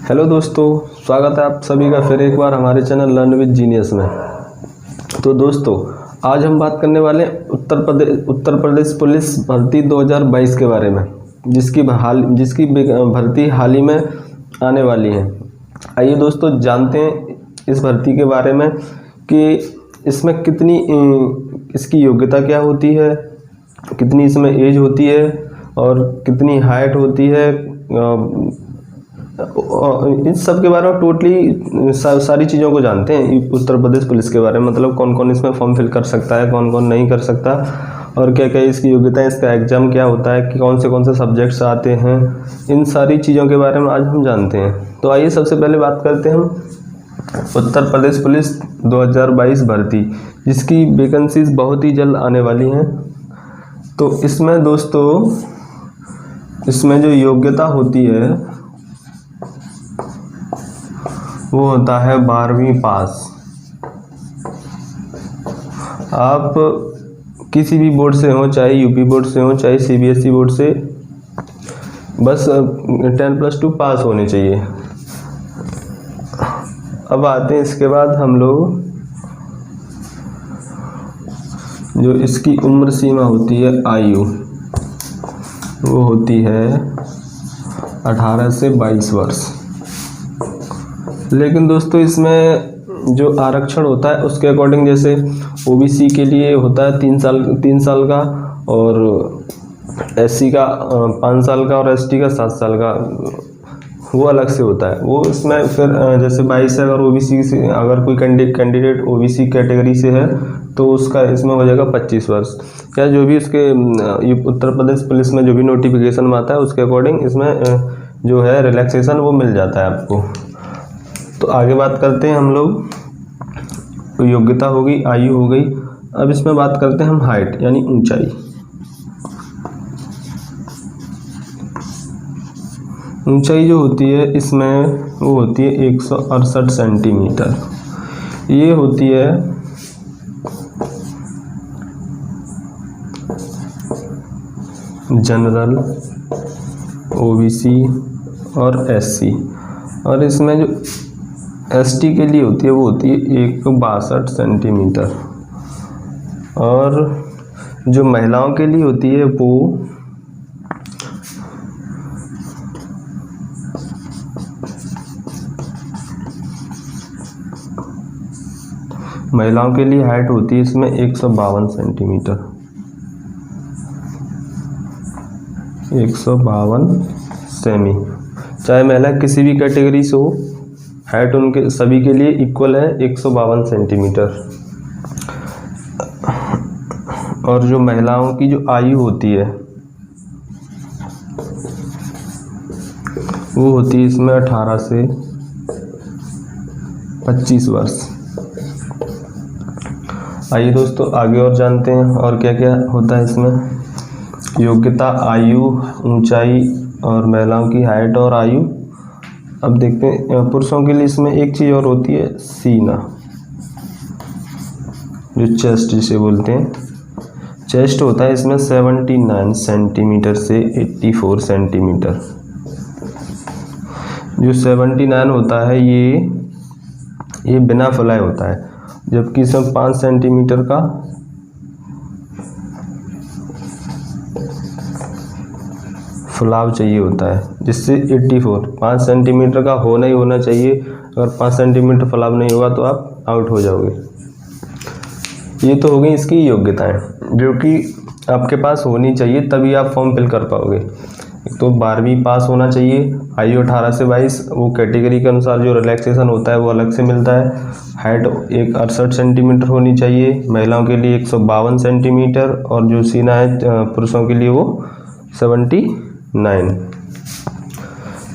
Hello दोस्तों, स्वागत है आप सभी का फिर एक बार हमारे चैनल लर्न विद जीनियस में। तो दोस्तों, आज हम बात करने वाले हैं उत्तर प्रदेश पुलिस भर्ती 2022 के बारे में, जिसकी भर्ती हाल ही में आने वाली है। आइए दोस्तों जानते हैं इस भर्ती के बारे में कि इसमें कितनी इसकी योग्यता क्या होती है, कितनी इसमें एज होती है और कितनी हाइट होती है। इन सब के बारे में टोटली सारी चीज़ों को जानते हैं उत्तर प्रदेश पुलिस के बारे में। मतलब कौन कौन इसमें फॉर्म फिल कर सकता है, कौन कौन नहीं कर सकता, और क्या क्या इसकी योग्यता है, इसका एग्ज़ाम क्या होता है, कि कौन से सब्जेक्ट्स आते हैं। इन सारी चीज़ों के बारे में आज हम जानते हैं। तो आइए सबसे पहले बात करते हैं हम उत्तर प्रदेश पुलिस 2022 भर्ती, जिसकी वैकेंसीज बहुत ही जल्द आने वाली हैं। तो इसमें दोस्तों, इसमें जो योग्यता होती है वो होता है 12वीं पास। आप किसी भी बोर्ड से हो, चाहे यूपी बोर्ड से हो, चाहे सीबीएसई बोर्ड से, बस 10+2 पास होने चाहिए। अब आते हैं इसके बाद हम लोग, जो इसकी उम्र सीमा होती है, आयु, वो होती है 18 से 22 वर्ष। लेकिन दोस्तों, इसमें जो आरक्षण होता है उसके अकॉर्डिंग, जैसे ओबीसी के लिए होता है 3 साल का, और एससी का 5 साल का, और एसटी का 7 साल का, वो अलग से होता है। वो इसमें फिर जैसे 22 है, अगर ओबीसी से, अगर कोई कैंडिडेट ओबीसी कैटेगरी से है तो उसका इसमें हो जाएगा 25 वर्ष। या जो भी उसके उत्तर प्रदेश पुलिस में जो भी नोटिफिकेशन में आता है उसके अकॉर्डिंग इसमें जो है रिलैक्सेशन वो मिल जाता है आपको। तो आगे बात करते हैं हम लोग। तो योग्यता हो गई, आयु हो गई। अब इसमें बात करते हैं हम हाइट यानी ऊंचाई। ऊंचाई जो होती है इसमें वो होती है 168 सेंटीमीटर। ये होती है जनरल, ओबीसी और एससी। और इसमें जो एसटी के लिए होती है वो होती है 162 सेंटीमीटर। और जो महिलाओं के लिए होती है वो महिलाओं के लिए हाइट होती है इसमें 152 सेंटीमीटर। 152 सेमी। चाहे महिला किसी भी कैटेगरी से हो, हाइट उनके सभी के लिए इक्वल है 152 सेंटीमीटर। और जो महिलाओं की जो आयु होती है वो होती है इसमें 18 से 25 वर्ष। आइए दोस्तों आगे और जानते हैं और क्या क्या होता है इसमें। योग्यता, आयु, ऊंचाई और महिलाओं की हाइट और आयु। अब देखते हैं पुरुषों के लिए इसमें एक चीज़ और होती है, सीना, जो चेस्ट जिसे बोलते हैं। चेस्ट होता है इसमें 79 सेंटीमीटर से 84 सेंटीमीटर। जो 79 होता है ये बिना फुलाए होता है, जबकि इसमें 5 सेंटीमीटर का फुलाव चाहिए होता है, जिससे 84 5 सेंटीमीटर का होना चाहिए। अगर 5 सेंटीमीटर फुलाव नहीं होगा तो आप आउट हो जाओगे। ये तो हो गई इसकी योग्यताएं, जो कि आपके पास होनी चाहिए, तभी आप फॉर्म फिल कर पाओगे। तो 12वीं पास होना चाहिए, आयु 18 से 22, वो कैटेगरी के अनुसार जो रिलैक्सेशन होता है वो अलग से मिलता है। हाइट 168 सेंटीमीटर होनी चाहिए, महिलाओं के लिए 152 सेंटीमीटर, और जो सीना है पुरुषों के लिए वो 79।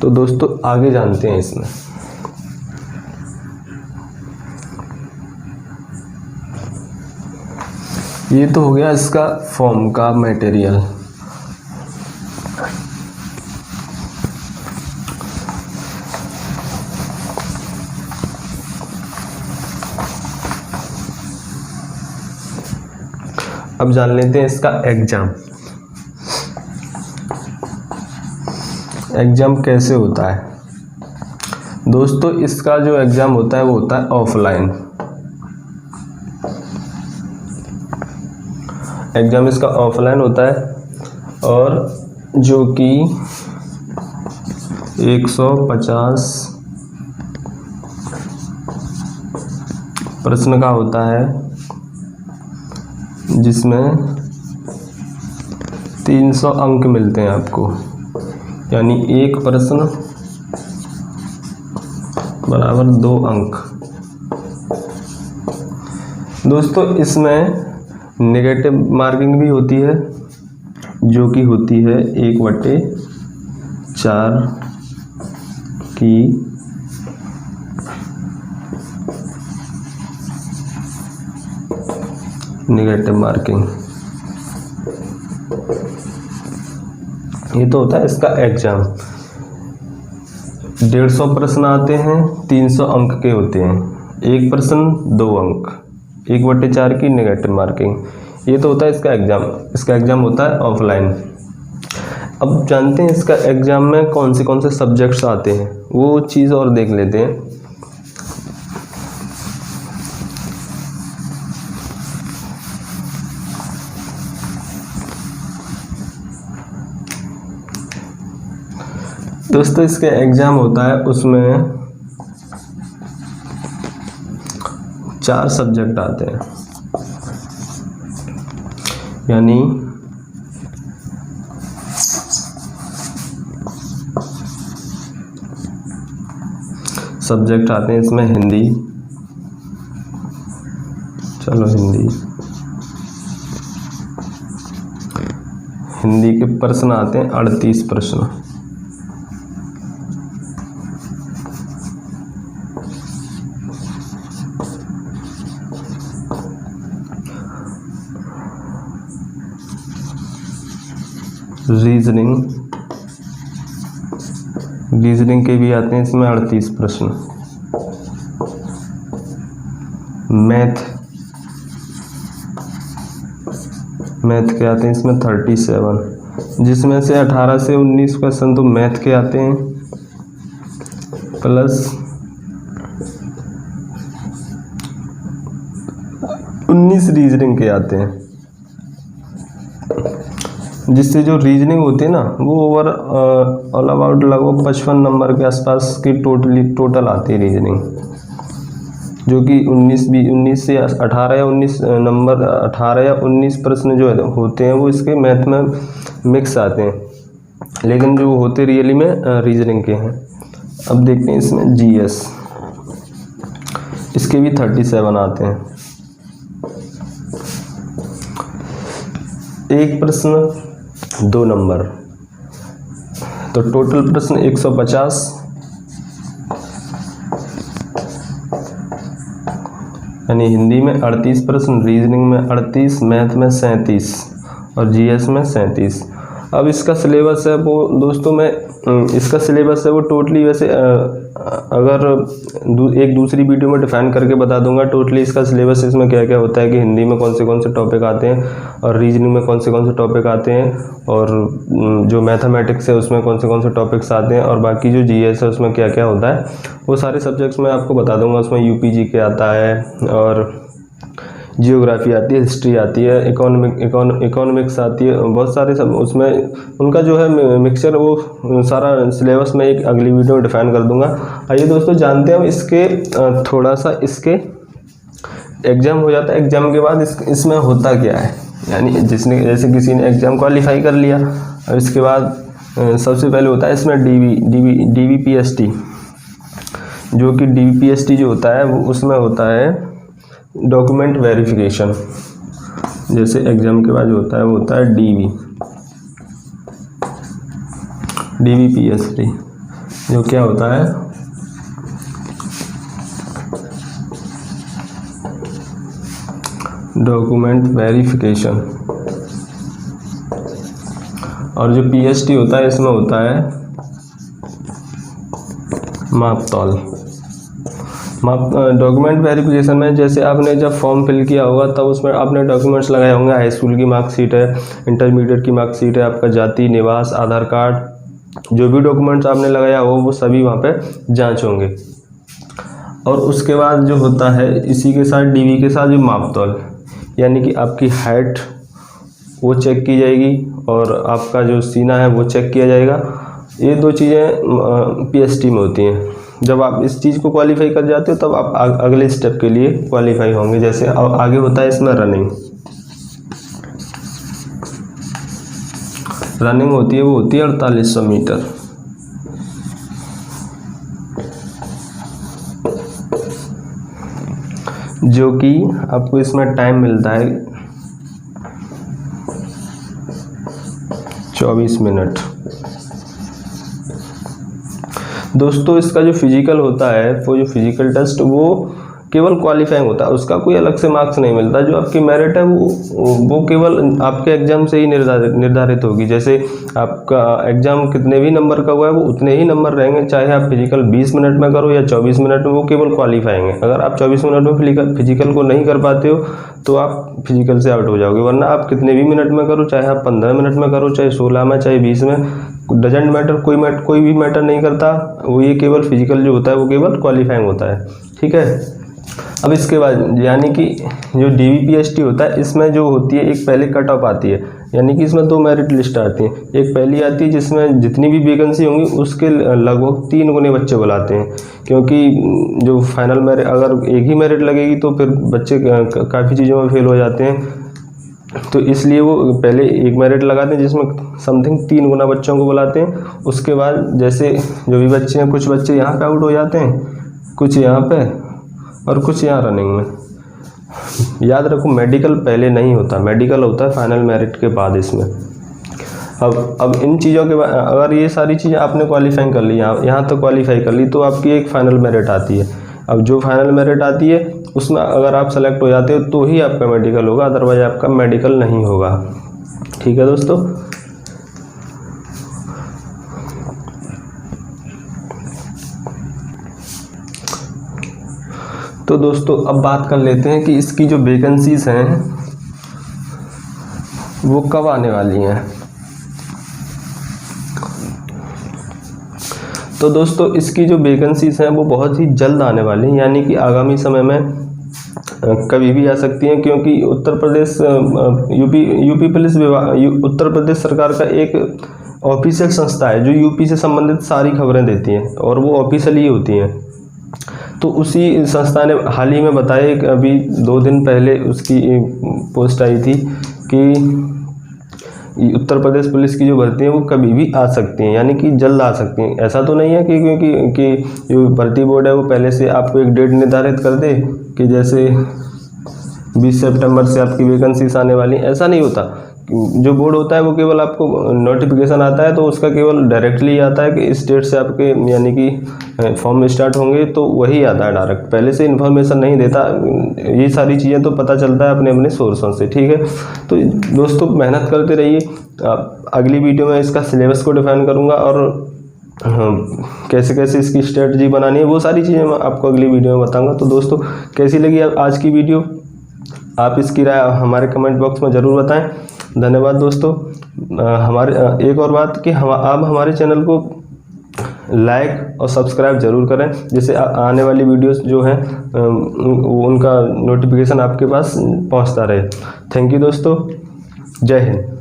तो दोस्तों आगे जानते हैं इसमें। ये तो हो गया इसका फॉर्म का मटेरियल। अब जान लेते हैं इसका एग्जाम। एग्जाम कैसे होता है। दोस्तों इसका जो एग्ज़ाम होता है वो होता है ऑफलाइन। एग्ज़ाम इसका ऑफलाइन होता है और जो कि 150 प्रश्न का होता है, जिसमें 300 अंक मिलते हैं आपको, यानी एक प्रश्न बराबर 2 अंक। दोस्तों इसमें नेगेटिव मार्किंग भी होती है, जो कि होती है 1/4 की नेगेटिव मार्किंग। ये तो होता है इसका एग्जाम। 150 प्रश्न आते हैं, 300 अंक के होते हैं, एक प्रश्न 2 अंक, 1/4 की नेगेटिव मार्किंग। ये तो होता है इसका एग्जाम। इसका एग्जाम होता है ऑफलाइन। अब जानते हैं इसका एग्जाम में कौन से सब्जेक्ट्स आते हैं, वो चीज़ और देख लेते हैं। दोस्तों इसके एग्जाम होता है, उसमें 4 सब्जेक्ट आते हैं, यानी सब्जेक्ट आते हैं इसमें हिंदी, चलो हिंदी के प्रश्न आते हैं 38 प्रश्न। रीजनिंग के भी आते हैं इसमें 38 प्रश्न। मैथ के आते हैं इसमें 37, जिसमें से 18 से 19 क्वेश्चन तो मैथ के आते हैं, प्लस 19 रीजनिंग के आते हैं, जिससे जो रीजनिंग होती है ना वो ऑल अबाउट लगभग 55 नंबर के आसपास की टोटल आती है रीजनिंग, जो कि 19 से 18 या 19 नंबर, 18 या 19 प्रश्न जो होते हैं वो इसके मैथ में मिक्स आते हैं, लेकिन जो होते रियली में रीजनिंग के हैं। अब देखते हैं इसमें जीएस, इसके भी 37 आते हैं। एक प्रश्न 2 नंबर, तो टोटल प्रश्न 150, यानी हिंदी में 38 प्रश्न, रीजनिंग में 38, मैथ में 37 और जीएस में 37। अब इसका सिलेबस है वो दोस्तों, मैं इसका सिलेबस है वो टोटली वैसे अगर एक दूसरी वीडियो में डिफाइन करके बता दूंगा टोटली इसका सिलेबस, इसमें क्या क्या होता है कि हिंदी में कौन से टॉपिक आते हैं और रीजनिंग में कौन से टॉपिक आते हैं, और जो मैथमेटिक्स है उसमें कौन से टॉपिक्स आते हैं, और बाकी जो जीएस है उसमें क्या क्या होता है, वो सारे सब्जेक्ट्स मैं आपको बता दूंगा। उसमें यूपीजी के आता है, और जियोग्राफी आती है, हिस्ट्री आती है, इकोनॉमिक्स आती है, बहुत सारे सब उसमें उनका जो है मिक्सचर, वो सारा सिलेबस में एक अगली वीडियो में डिफाइन कर दूंगा। आइए दोस्तों जानते हैं इसके थोड़ा सा इसके एग्ज़ाम हो जाता है। एग्ज़ाम के बाद इसमें होता क्या है, यानी जैसे किसी ने एग्ज़ाम क्वालिफाई कर लिया, और इसके बाद सबसे पहले होता है इसमें डीवीपीएसटी, जो कि डीवीपीएसटी जो होता है वो उसमें होता है डॉक्यूमेंट वेरिफिकेशन। जैसे एग्जाम के बाद जो होता है वो होता है डीवीपीएसटी, जो क्या होता है डॉक्यूमेंट वेरिफिकेशन। और जो पीएसटी होता है इसमें होता है मापतौल। डॉक्यूमेंट वेरिफिकेशन में जैसे आपने जब फॉर्म फिल किया होगा तब उसमें आपने डॉक्यूमेंट्स लगाए होंगे, हाई स्कूल की मार्कशीट है, इंटरमीडिएट की मार्कशीट है, आपका जाति, निवास, आधार कार्ड, जो भी डॉक्यूमेंट्स आपने लगाया हो वो सभी वहाँ पे जांच होंगे। और उसके बाद जो होता है इसी के साथ डीवी के साथ जो मापतौल, यानी कि आपकी हाइट वो चेक की जाएगी और आपका जो सीना है वो चेक किया जाएगा। ये दो चीज़ें पीएसटी में होती हैं। जब आप इस चीज़ को क्वालिफाई कर जाते हो तब आप अगले स्टेप के लिए क्वालिफाई होंगे। जैसे आगे होता है इसमें रनिंग होती है, वो होती है 4800 मीटर। जो कि आपको इसमें टाइम मिलता है 24 मिनट। दोस्तों इसका जो फिजिकल होता है, वो जो फिजिकल टेस्ट वो केवल क्वालिफाइंग होता है, उसका कोई अलग से मार्क्स नहीं मिलता। जो आपकी मेरिट है वो केवल आपके एग्जाम से ही निर्धारित होगी। जैसे आपका एग्जाम कितने भी नंबर का हुआ है वो उतने ही नंबर रहेंगे, चाहे आप फिजिकल 20 मिनट में करो या 24 मिनट में, वो केवल क्वालिफाइंग है। अगर आप 24 मिनट में फिजिकल को नहीं कर पाते हो तो आप फिजिकल से आउट हो जाओगे, वरना आप कितने भी मिनट में करो, चाहे आप 15 मिनट में करो, चाहे 16 में, चाहे 20 में, डजेंट मैटर, कोई भी मैटर नहीं करता। वो ये केवल फिजिकल जो होता है वो केवल क्वालिफाइंग होता है। ठीक है। अब इसके बाद यानी कि जो DVPST होता है, इसमें जो होती है एक पहले कट ऑफ आती है, यानी कि इसमें 2 मेरिट लिस्ट आती हैं। एक पहली आती है जिसमें जितनी भी वैकेंसी होंगी उसके लगभग 3 गुने बच्चे बुलाते हैं, क्योंकि जो फाइनल मेरिट अगर एक ही मेरिट लगेगी तो फिर बच्चे काफ़ी चीज़ों में फेल हो जाते हैं। तो इसलिए वो पहले एक मेरिट लगाते हैं जिसमें समथिंग 3 गुना बच्चों को बुलाते हैं। उसके बाद जैसे जो भी बच्चे हैं, कुछ बच्चे यहाँ पे आउट हो जाते हैं, कुछ यहाँ पे और कुछ यहाँ रनिंग में। याद रखो मेडिकल पहले नहीं होता, मेडिकल होता है फाइनल मेरिट के बाद इसमें। अब इन चीज़ों के बाद अगर ये सारी चीज़ें आपने क्वालिफाई कर ली, यहाँ तो क्वालिफाई कर ली, तो आपकी एक फाइनल मेरिट आती है। अब जो फाइनल मेरिट आती है उसमें अगर आप सेलेक्ट हो जाते हो तो ही आपका मेडिकल होगा, अदरवाइज आपका मेडिकल नहीं होगा। ठीक है दोस्तों। तो दोस्तों अब बात कर लेते हैं कि इसकी जो वैकेंसीज हैं वो कब आने वाली हैं। तो दोस्तों इसकी जो वैकेंसीज हैं वो बहुत ही जल्द आने वाली हैं, यानी कि आगामी समय में कभी भी आ सकती हैं, क्योंकि उत्तर प्रदेश यूपी पुलिस विभाग, उत्तर प्रदेश सरकार का एक ऑफिशियल संस्था है जो यूपी से संबंधित सारी खबरें देती है और वो ऑफिशियल ही होती हैं। तो उसी संस्था ने हाल ही में बताया कि अभी 2 दिन पहले उसकी पोस्ट आई थी कि उत्तर प्रदेश पुलिस की जो भर्ती है वो कभी भी आ सकती हैं, यानी कि जल्द आ सकती हैं। ऐसा तो नहीं है कि क्योंकि जो भर्ती बोर्ड है वो पहले से आपको एक डेट निर्धारित कर दे कि जैसे 20 सितंबर से आपकी वैकेंसीज आने वाली, ऐसा नहीं होता। जो बोर्ड होता है वो केवल आपको नोटिफिकेशन आता है तो उसका केवल डायरेक्टली आता है कि इस डेट से आपके यानी कि फॉर्म स्टार्ट होंगे, तो वही आता है डायरेक्ट, पहले से इन्फॉर्मेशन नहीं देता। ये सारी चीज़ें तो पता चलता है अपने अपने सोर्सों से। ठीक है। तो दोस्तों मेहनत करते रहिए। अगली वीडियो में इसका सिलेबस को डिफाइन करूँगा और कैसे कैसे इसकी स्ट्रेटजी बनानी है वो सारी चीज़ें मैं आपको अगली वीडियो में बताऊँगा। तो दोस्तों कैसी लगी आज की वीडियो, आप इसकी राय हमारे कमेंट बॉक्स में ज़रूर बताएं। धन्यवाद दोस्तों। हमारे एक और बात कि आप हमारे चैनल को लाइक और सब्सक्राइब ज़रूर करें, जिससे आने वाली वीडियोस जो हैं उनका नोटिफिकेशन आपके पास पहुंचता रहे। थैंक यू दोस्तों। जय हिंद।